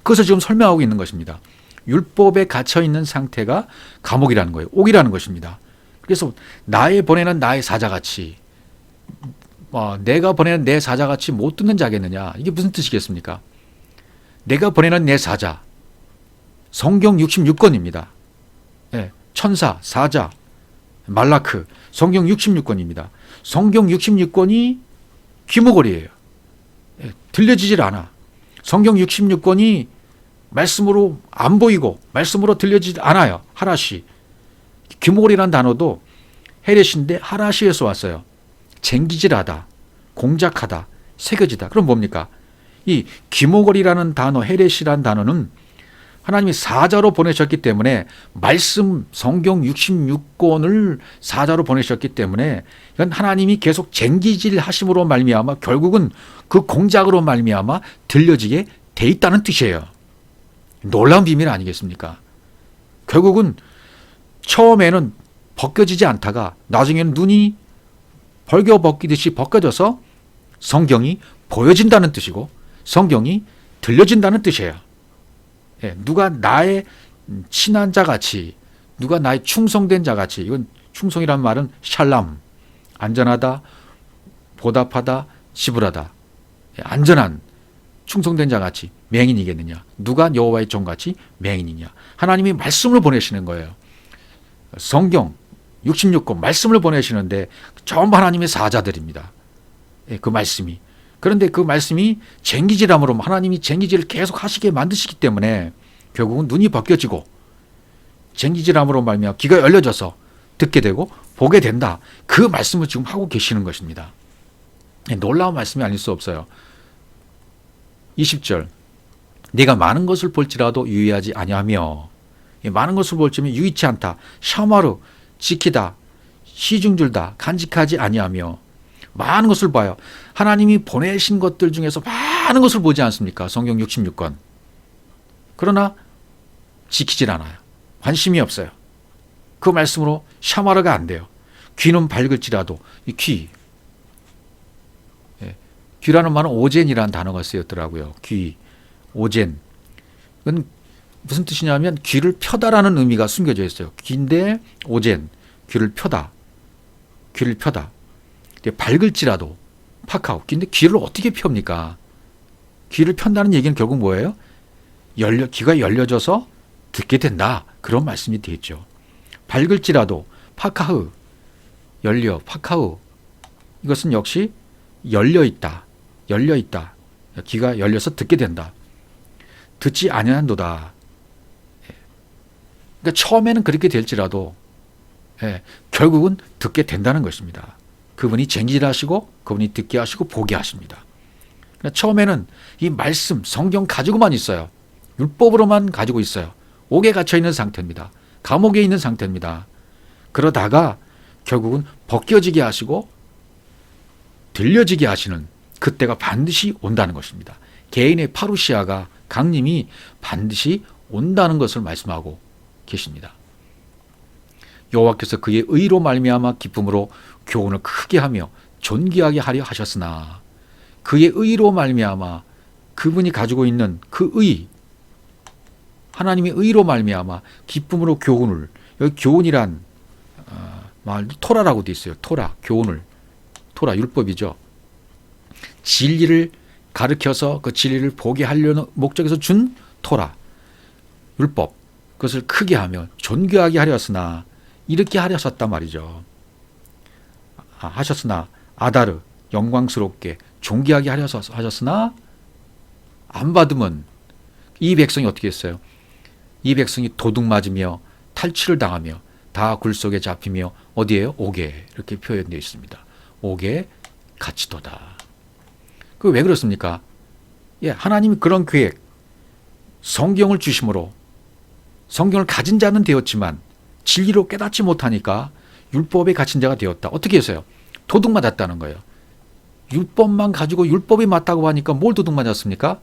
그것을 지금 설명하고 있는 것입니다. 율법에 갇혀 있는 상태가 감옥이라는 거예요. 옥이라는 것입니다. 그래서 나의 보내는 나의 사자같이, 내가 보내는 내 사자같이 못 듣는 자겠느냐? 이게 무슨 뜻이겠습니까? 내가 보내는 내 사자, 성경 66권입니다. 예, 천사, 사자, 말라크, 성경 66권입니다. 성경 66권이 귀머거리예요. 예, 들려지질 않아. 성경 66권이 말씀으로 안 보이고 말씀으로 들려지지 않아요. 하라시. 귀머거리라는 단어도 헤레시인데 하라시에서 왔어요. 쟁기질하다, 공작하다, 새겨지다. 그럼 뭡니까? 이 귀머거리라는 단어, 헤레시라는 단어는 하나님이 사자로 보내셨기 때문에, 말씀 성경 66권을 사자로 보내셨기 때문에 이건 하나님이 계속 쟁기질 하심으로 말미암아 결국은 그 공작으로 말미암아 들려지게 돼 있다는 뜻이에요. 놀라운 비밀 아니겠습니까? 결국은 처음에는 벗겨지지 않다가 나중에는 눈이 벌겨 벗기듯이 벗겨져서 성경이 보여진다는 뜻이고 성경이 들려진다는 뜻이에요. 예, 누가 나의 친한 자같이, 누가 나의 충성된 자같이, 이건 충성이란 말은 샬람, 안전하다, 보답하다, 지불하다, 예, 안전한 충성된 자같이 맹인이겠느냐? 누가 여호와의 종같이 맹인이냐? 하나님이 말씀을 보내시는 거예요. 성경 66권 말씀을 보내시는데 전부 하나님의 사자들입니다. 예, 그 말씀이. 그런데 그 말씀이 쟁기질함으로 하나님이 쟁기질을 계속 하시게 만드시기 때문에 결국은 눈이 벗겨지고 쟁기질함으로 말미암아 귀가 열려져서 듣게 되고 보게 된다. 그 말씀을 지금 하고 계시는 것입니다. 놀라운 말씀이 아닐 수 없어요. 20절, 네가 많은 것을 볼지라도 유의하지 아니하며, 많은 것을 볼지면 유의치 않다. 샤마르, 지키다, 시중줄다, 간직하지 아니하며. 많은 것을 봐요. 하나님이 보내신 것들 중에서 많은 것을 보지 않습니까? 성경 66권. 그러나 지키질 않아요. 관심이 없어요. 그 말씀으로 샤마르가 안 돼요. 귀는 밝을지라도 이 귀. 예. 귀라는 말은 오젠이라는 단어가 쓰였더라고요. 귀, 오젠. 그건 무슨 뜻이냐면 귀를 펴다라는 의미가 숨겨져 있어요. 귀인데 오젠, 귀를 펴다. 귀를 펴다. 밝을지라도 파카오. 근데 귀를 어떻게 펴입니까? 귀를 편다는 얘기는 결국 뭐예요? 귀가 열려져서 듣게 된다. 그런 말씀이 되겠죠. 밝을지라도 파카흐, 열려, 파카흐. 이것은 역시 열려있다. 열려있다. 귀가 열려서 듣게 된다. 듣지 아니한도다. 그러니까 처음에는 그렇게 될지라도 결국은 듣게 된다는 것입니다. 그분이 쟁질하시고 그분이 듣게 하시고 보게 하십니다. 그러니까 처음에는 이 말씀, 성경 가지고만 있어요. 율법으로만 가지고 있어요. 옥에 갇혀 있는 상태입니다. 감옥에 있는 상태입니다. 그러다가 결국은 벗겨지게 하시고 들려지게 하시는 그때가 반드시 온다는 것입니다. 개인의 파루시아가 강림이 반드시 온다는 것을 말씀하고 계십니다. 여호와께서 그의 의로 말미암아 기쁨으로 교훈을 크게 하며 존귀하게 하려 하셨으나 그의 의로 말미암아 그분이 가지고 있는 그 의, 하나님의 의로 말미암아 기쁨으로 교훈을, 여기 교훈이란 말 토라라고 돼 있어요. 토라, 교훈을, 토라 율법이죠. 진리를 가르쳐서 그 진리를 보게 하려는 목적에서 준 토라, 율법, 그것을 크게 하며 존귀하게 하렸으나 이렇게 하셨단 말이죠. 하셨으나 아다르, 영광스럽게 존귀하게 하셨으나 안 받으면 이 백성이 어떻게 했어요? 이 백성이 도둑 맞으며 탈취를 당하며 다 굴 속에 잡히며 어디에요? 옥에, 이렇게 표현되어 있습니다. 옥에 갇히도다. 그 왜 그렇습니까? 하나님이 그런 계획, 성경을 주심으로 성경을 가진 자는 되었지만 진리로 깨닫지 못하니까 율법에 갇힌 자가 되었다. 어떻게 해서요? 도둑 맞았다는 거예요. 율법만 가지고 율법이 맞다고 하니까 뭘 도둑 맞았습니까?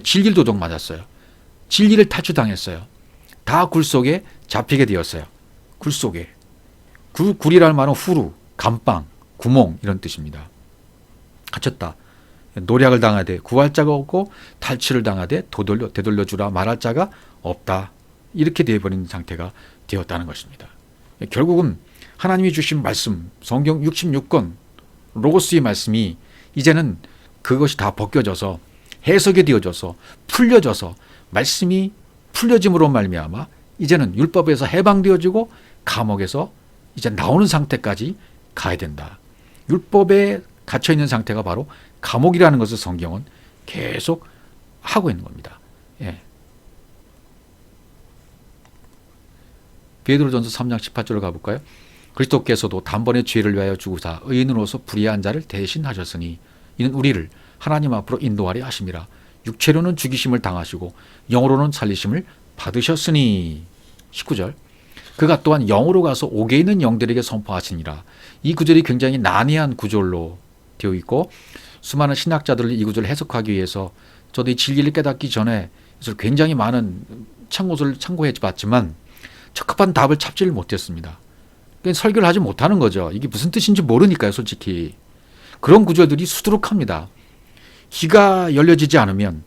진리를 도둑 맞았어요. 진리를 탈취당했어요. 다 굴 속에 잡히게 되었어요. 굴 속에. 굴이라는 말은 후루, 감방, 구멍 이런 뜻입니다. 갇혔다. 노략을 당하되 구할 자가 없고 탈취를 당하되 되돌려 주라 말할 자가 없다. 이렇게 되어버린 상태가 되었다는 것입니다. 결국은 하나님이 주신 말씀, 성경 66권 로고스의 말씀이 이제는 그것이 다 벗겨져서 해석이 되어져서 풀려져서 말씀이 풀려짐으로 말미암아 이제는 율법에서 해방되어지고 감옥에서 이제 나오는 상태까지 가야 된다. 율법에 갇혀 있는 상태가 바로 감옥이라는 것을 성경은 계속 하고 있는 겁니다. 베드로전서 3장 18절을 가볼까요? 그리스도께서도 단번에 죄를 위하여 죽으사 의인으로서 불의한 자를 대신하셨으니 이는 우리를 하나님 앞으로 인도하려 하심이라. 육체로는 죽이심을 당하시고 영으로는 살리심을 받으셨으니. 19절. 그가 또한 영으로 가서 옥에 있는 영들에게 선포하시니라. 이 구절이 굉장히 난해한 구절로 되어 있고 수많은 신학자들을 이 구절을 해석하기 위해서 저도 이 진리를 깨닫기 전에 굉장히 많은 참고서를 참고해 봤지만 적합한 답을 찾지를 못했습니다. 설교를 하지 못하는 거죠. 이게 무슨 뜻인지 모르니까요, 솔직히. 그런 구절들이 수두룩합니다. 귀가 열려지지 않으면,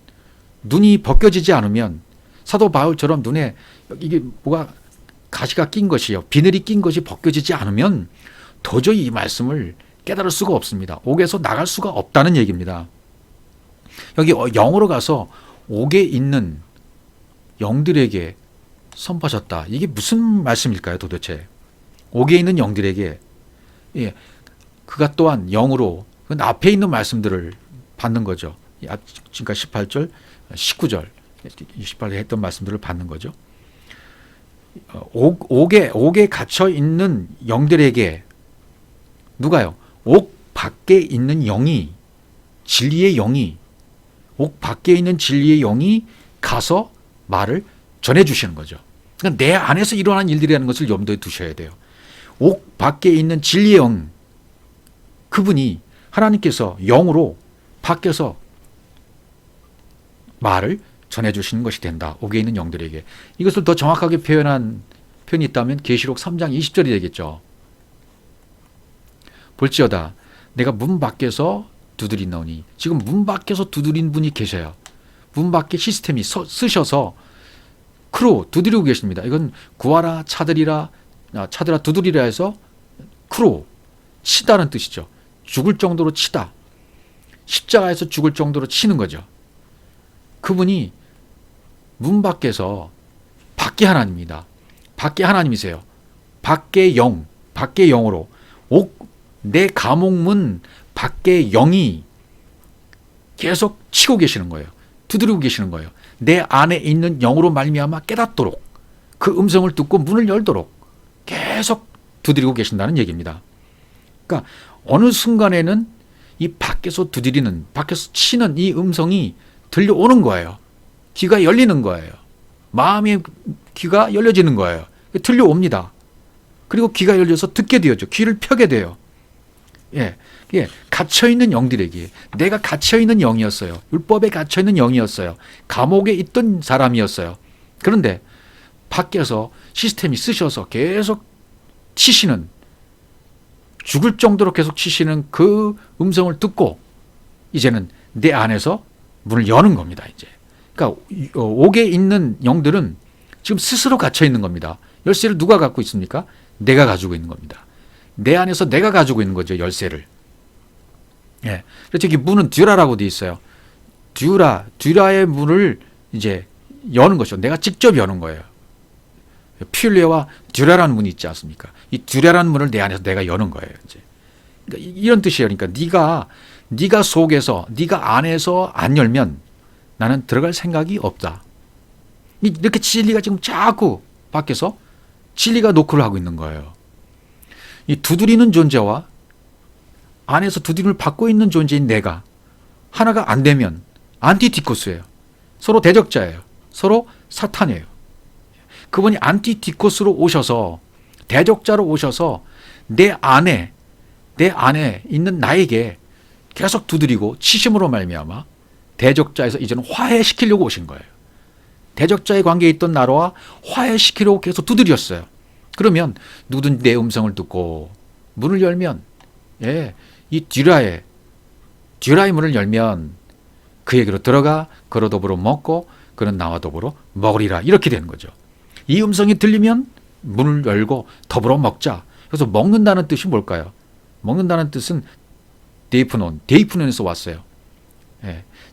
눈이 벗겨지지 않으면, 사도 바울처럼 눈에 이게 뭐가 가시가 낀 것이요, 비늘이 낀 것이 벗겨지지 않으면 도저히 이 말씀을 깨달을 수가 없습니다. 옥에서 나갈 수가 없다는 얘기입니다. 여기 영으로 가서 옥에 있는 영들에게 선포하셨다. 이게 무슨 말씀일까요, 도대체? 옥에 있는 영들에게, 그가 또한 영으로 그 앞에 있는 말씀들을 받는 거죠. 지금까 18절, 19절, 28절에 했던 말씀들을 받는 거죠. 옥에 갇혀 있는 영들에게 누가요? 옥 밖에 있는 영이, 진리의 영이, 옥 밖에 있는 진리의 영이 가서 말을 전해주시는 거죠. 그러니까 내 안에서 일어난 일들이라는 것을 염두에 두셔야 돼요. 옥 밖에 있는 진리의 영, 그분이 하나님께서 영으로 밖에서 말을 전해주시는 것이 된다. 옥에 있는 영들에게. 이것을 더 정확하게 표현한 표현이 있다면 계시록 3장 20절이 되겠죠. 볼지어다 내가 문 밖에서 두드린나오니. 지금 문 밖에서 두드린 분이 계셔요. 문 밖에 시스템이 쓰셔서 크로 두드리고 계십니다. 이건 구하라 차들이라 차들아 두드리라 해서 크로 치다는 뜻이죠. 죽을 정도로 치다. 십자가에서 죽을 정도로 치는 거죠. 그분이 문 밖에서 밖에 하나님입니다. 밖에 하나님이세요. 밖에 영, 밖에 영으로 내 감옥문 밖에 영이 계속 치고 계시는 거예요. 두드리고 계시는 거예요. 내 안에 있는 영으로 말미암아 깨닫도록 그 음성을 듣고 문을 열도록 계속 두드리고 계신다는 얘기입니다. 그러니까 어느 순간에는 이 밖에서 두드리는, 밖에서 치는 이 음성이 들려오는 거예요. 귀가 열리는 거예요. 마음의 귀가 열려지는 거예요. 들려옵니다. 그리고 귀가 열려서 듣게 되었죠. 귀를 펴게 돼요. 예, 갇혀있는 영들에게 내가 갇혀있는 영이었어요. 율법에 갇혀있는 영이었어요. 감옥에 있던 사람이었어요. 그런데 밖에서 시스템이 쓰셔서 계속 치시는, 죽을 정도로 계속 치시는 그 음성을 듣고 이제는 내 안에서 문을 여는 겁니다. 이제. 그러니까 옥에 있는 영들은 지금 스스로 갇혀 있는 겁니다. 열쇠를 누가 갖고 있습니까? 내가 가지고 있는 겁니다. 내 안에서 내가 가지고 있는 거죠. 열쇠를. 예. 그래서 여기 문은 듀라라고 되어 있어요. 듀라의 문을 이제 여는 것이죠. 내가 직접 여는 거예요. 퓰레와 듀라라는 문이 있지 않습니까? 이 듀라라는 문을 내 안에서 내가 여는 거예요. 이제. 그러니까 이런 뜻이에요. 그러니까 네가 속에서, 네가 안에서 안 열면 나는 들어갈 생각이 없다. 이렇게 진리가 지금 자꾸 밖에서 진리가 노크를 하고 있는 거예요. 이 두드리는 존재와 안에서 두드림을 받고 있는 존재인 내가 하나가 안 되면 안티디코스예요. 서로 대적자예요. 서로 사탄이에요. 그분이 안티디코스로 오셔서, 대적자로 오셔서 내 안에 있는 나에게 계속 두드리고 치심으로 말미암아 대적자에서 이제는 화해시키려고 오신 거예요. 대적자의 관계에 있던 나라와 화해시키려고 계속 두드렸어요. 그러면 누구든 내 음성을 듣고 문을 열면, 이 듀라의 문을 열면 그에게로 들어가 그로 더불어 먹고 그는 나와 더불어 먹으리라. 이렇게 되는 거죠. 이 음성이 들리면 문을 열고 더불어 먹자. 그래서 먹는다는 뜻이 뭘까요? 먹는다는 뜻은 데이프논에서 왔어요.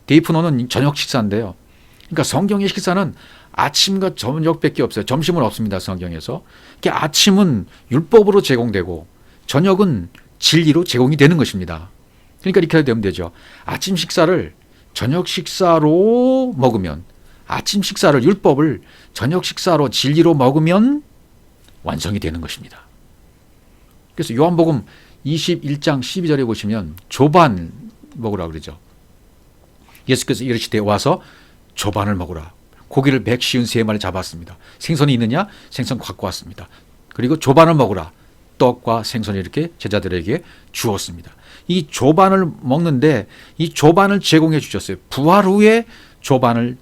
데이프논은 저녁 식사인데요. 그러니까 성경의 식사는 아침과 저녁밖에 없어요. 점심은 없습니다. 성경에서. 그러니까 아침은 율법으로 제공되고 저녁은 진리로 제공이 되는 것입니다. 그러니까 이렇게 되면 되죠. 아침 식사를 저녁 식사로 먹으면, 아침 식사를 율법을 저녁 식사로 진리로 먹으면 완성이 되는 것입니다. 그래서 요한복음 21장 12절에 보시면 조반 먹으라 그러죠. 예수께서 이르시되 와서 조반을 먹으라. 고기를 153마리 잡았습니다. 생선이 있느냐? 생선 갖고 왔습니다. 그리고 조반을 먹으라. 떡과 생선을 이렇게 제자들에게 주었습니다. 이 조반을 먹는데 이 조반을 제공해 주셨어요. 부활 후에 조반을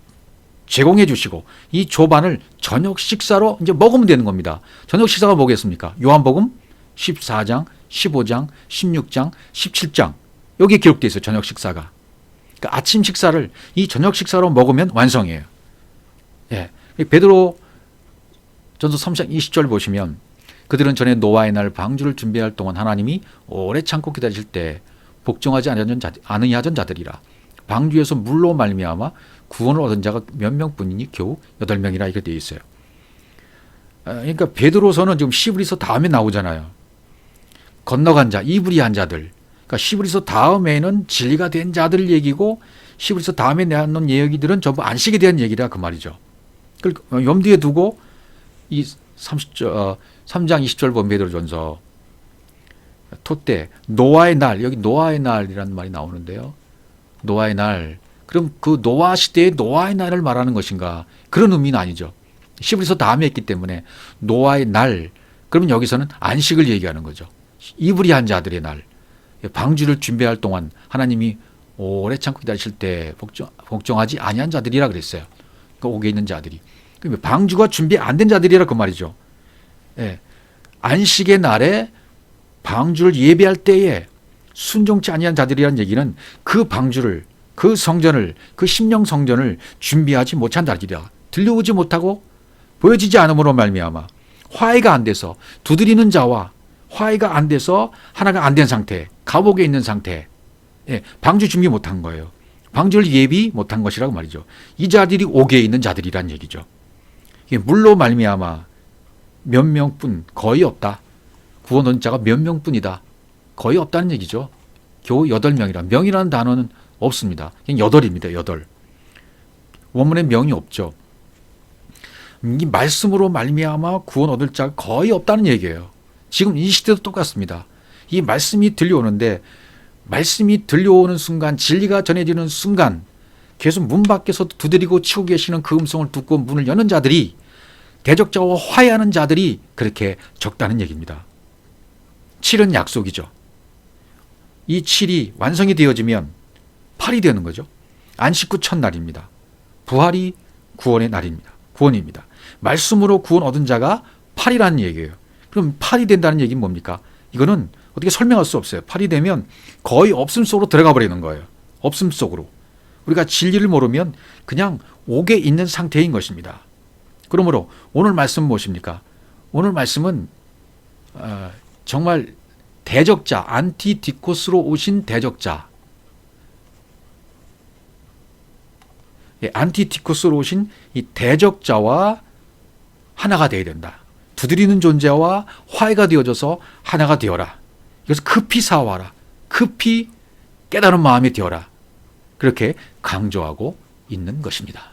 제공해 주시고 이 조반을 저녁 식사로 이제 먹으면 되는 겁니다. 저녁 식사가 뭐겠습니까? 요한복음 14장, 15장, 16장, 17장 여기에 기록되어 있어요. 저녁 식사가. 그러니까 아침 식사를 이 저녁 식사로 먹으면 완성이에요. 베드로 전서 3장 20절 보시면 그들은 전에 노아의 날 방주를 준비할 동안 하나님이 오래 참고 기다리실 때 복종하지 아니하던 자들이라. 방주에서 물로 말미암아 구원을 얻은 자가 몇 명뿐이니 겨우 8명이라 이렇게 되어 있어요. 그러니까 베드로서는 지금 시브리서 다음에 나오잖아요. 건너간 자, 이브리한 자들. 그러니까 시브리서 다음에는 진리가 된 자들 얘기고 시브리서 다음에 나오는 얘기들은 전부 안식에 대한 얘기라 그 말이죠. 그걸 염두에 두고 이 3장 20절 본 베드로전서 토때 노아의 날, 여기 노아의 날이라는 말이 나오는데요. 노아의 날. 그럼 그 노아 시대의 노아의 날을 말하는 것인가? 그런 의미는 아니죠. 시브리서 다음에 했기 때문에 노아의 날. 그러면 여기서는 안식을 얘기하는 거죠. 이브리한 자들의 날. 방주를 준비할 동안 하나님이 오래 참고 기다리실 때 복종하지 아니한 자들이라 그랬어요. 그 옥에 있는 자들이. 방주가 준비 안 된 자들이라 그 말이죠. 안식의 날에 방주를 예배할 때에 순종치 아니한 자들이란 얘기는 그 방주를, 그 성전을, 그 심령 성전을 준비하지 못한 자들이다. 들려오지 못하고 보여지지 않음으로 말미암아 화해가 안 돼서, 두드리는 자와 화해가 안 돼서 하나가 안 된 상태, 감옥에 있는 상태, 방주 준비 못한 거예요. 방주를 예비 못한 것이라고 말이죠. 이 자들이 옥에 있는 자들이란 얘기죠. 물로 말미암아 몇 명뿐, 거의 없다. 구원 얻은 자가 몇 명뿐이다. 거의 없다는 얘기죠. 겨우 8명이라. 명이라는 단어는 없습니다. 그냥 8입니다. 8. 원문에 명이 없죠. 이 말씀으로 말미암아 구원 얻을 자가 거의 없다는 얘기예요. 지금 이 시대도 똑같습니다. 이 말씀이 들려오는데, 말씀이 들려오는 순간, 진리가 전해지는 순간 계속 문 밖에서 두드리고 치고 계시는 그 음성을 듣고 문을 여는 자들이, 대적자와 화해하는 자들이 그렇게 적다는 얘기입니다. 7은 약속이죠. 이 7이 완성이 되어지면 8이 되는 거죠. 안식 후 첫날입니다. 부활이 구원의 날입니다. 구원입니다. 말씀으로 구원 얻은 자가 8이라는 얘기예요. 그럼 8이 된다는 얘기는 뭡니까? 이거는 어떻게 설명할 수 없어요. 8이 되면 거의 없음 속으로 들어가 버리는 거예요. 없음 속으로. 우리가 진리를 모르면 그냥 옥에 있는 상태인 것입니다. 그러므로 오늘 말씀은 무엇입니까? 오늘 말씀은 정말 대적자, 안티디코스로 오신 대적자, 안티디코스로 오신 이 대적자와 하나가 되어야 된다. 두드리는 존재와 화해가 되어져서 하나가 되어라. 그래서 급히 사와라. 급히 깨달은 마음이 되어라. 그렇게 강조하고 있는 것입니다.